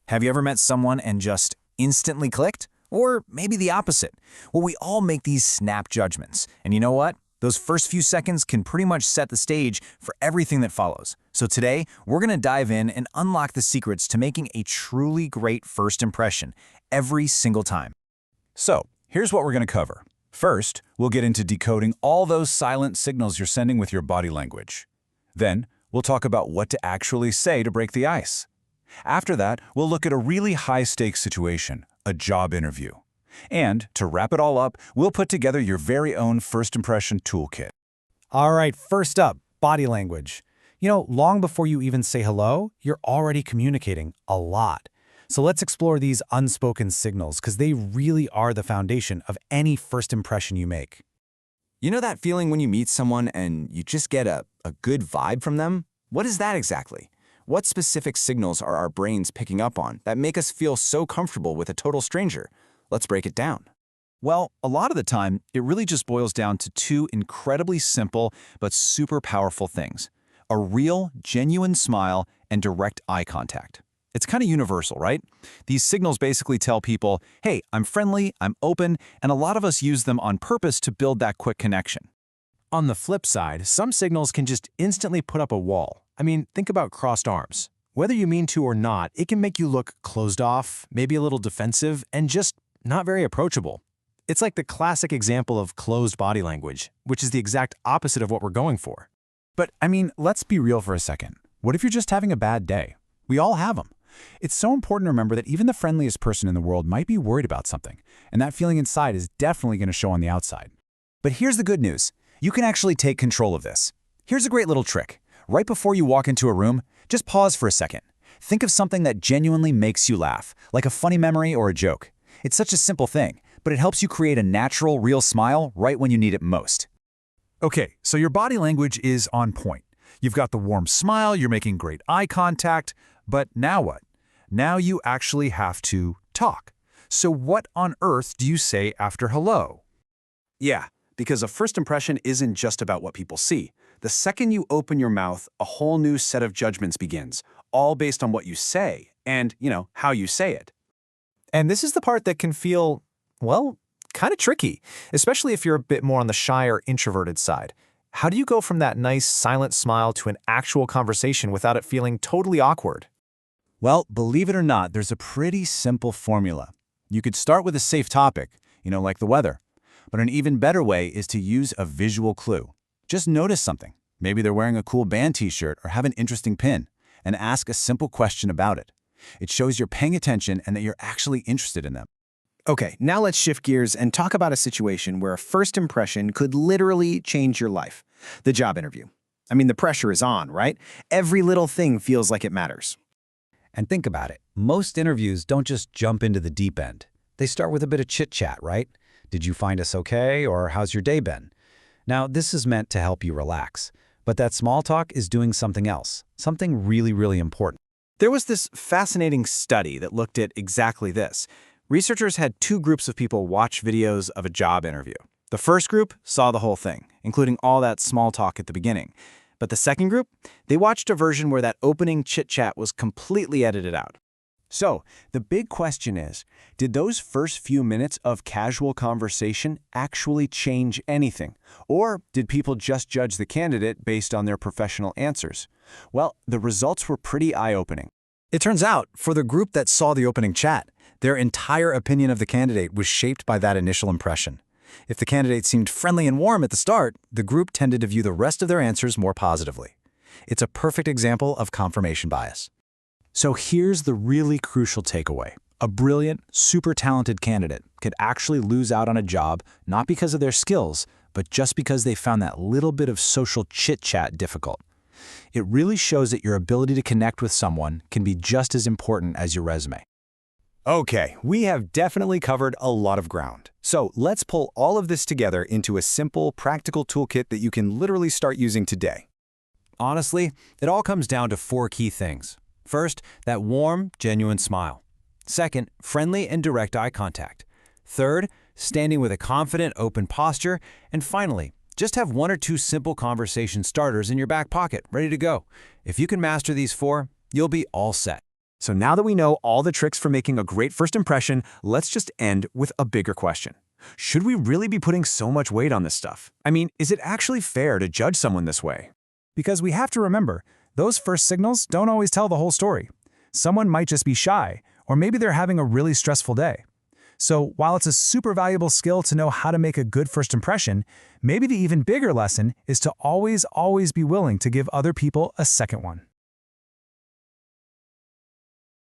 Have you ever met someone and just instantly clicked? Or maybe the opposite. Well, we all make these snap judgments. And you know what? Those first few seconds can pretty much set the stage for everything that follows. So today, we're going to dive in and unlock the secrets to making a truly great first impression every single time. So, here's what we're going to cover. First, we'll get into decoding all those silent signals you're sending with your body language. Then, we'll talk about what to actually say to break the ice. After that, we'll look at a really high-stakes situation, a job interview. And, to wrap it all up, we'll put together your very own first impression toolkit. All right, first up, body language. Long before you even say hello, you're already communicating a lot. So let's explore these unspoken signals because they really are the foundation of any first impression you make. You know that feeling when you meet someone and you just get a good vibe from them? What is that exactly? What specific signals are our brains picking up on that make us feel so comfortable with a total stranger? Let's break it down. Well, a lot of the time, it really just boils down to two incredibly simple but super powerful things: a real, genuine smile and direct eye contact. It's kind of universal, right? These signals basically tell people, hey, I'm friendly, I'm open, and a lot of us use them on purpose to build that quick connection. On the flip side, some signals can just instantly put up a wall. I mean, think about crossed arms. Whether you mean to or not, it can make you look closed off, maybe a little defensive, and just not very approachable. It's like the classic example of closed body language, which is the exact opposite of what we're going for. But, let's be real for a second. What if you're just having a bad day? We all have them. It's so important to remember that even the friendliest person in the world might be worried about something, and that feeling inside is definitely going to show on the outside. But here's the good news. You can actually take control of this. Here's a great little trick. Right before you walk into a room, just pause for a second. Think of something that genuinely makes you laugh, like a funny memory or a joke. It's such a simple thing, but it helps you create a natural, real smile right when you need it most. Okay, so your body language is on point. You've got the warm smile, you're making great eye contact, but now what? Now you actually have to talk. So what on earth do you say after hello? Yeah, because a first impression isn't just about what people see. The second you open your mouth, a whole new set of judgments begins, all based on what you say and, how you say it. And this is the part that can feel, well, kind of tricky, especially if you're a bit more on the shy or introverted side. How do you go from that nice silent smile to an actual conversation without it feeling totally awkward? Well, believe it or not, there's a pretty simple formula. You could start with a safe topic, like the weather. But an even better way is to use a visual clue. Just notice something. Maybe they're wearing a cool band t-shirt or have an interesting pin, and ask a simple question about it. It shows you're paying attention and that you're actually interested in them. Okay, now let's shift gears and talk about a situation where a first impression could literally change your life. The job interview. The pressure is on, right? Every little thing feels like it matters. And think about it. Most interviews don't just jump into the deep end. They start with a bit of chit-chat, right? Did you find us okay? Or how's your day been? Now, this is meant to help you relax. But that small talk is doing something else, something really, really important. There was this fascinating study that looked at exactly this. Researchers had two groups of people watch videos of a job interview. The first group saw the whole thing, including all that small talk at the beginning. But the second group, they watched a version where that opening chit-chat was completely edited out. So, the big question is, did those first few minutes of casual conversation actually change anything? Or did people just judge the candidate based on their professional answers? Well, the results were pretty eye-opening. It turns out, for the group that saw the opening chat, their entire opinion of the candidate was shaped by that initial impression. If the candidate seemed friendly and warm at the start, the group tended to view the rest of their answers more positively. It's a perfect example of confirmation bias. So here's the really crucial takeaway. A brilliant, super talented candidate could actually lose out on a job not because of their skills, but just because they found that little bit of social chit-chat difficult. It really shows that your ability to connect with someone can be just as important as your resume. Okay, we have definitely covered a lot of ground. So let's pull all of this together into a simple, practical toolkit that you can literally start using today. Honestly, it all comes down to 4 key things. First, that warm, genuine smile. Second, friendly and direct eye contact. Third, standing with a confident, open posture. And finally, just have 1 or 2 simple conversation starters in your back pocket, ready to go. If you can master these 4, you'll be all set. So now that we know all the tricks for making a great first impression, let's just end with a bigger question. Should we really be putting so much weight on this stuff? I mean, is it actually fair to judge someone this way? Because we have to remember, those first signals don't always tell the whole story. Someone might just be shy, or maybe they're having a really stressful day. So while it's a super valuable skill to know how to make a good first impression, maybe the even bigger lesson is to always be willing to give other people a second one.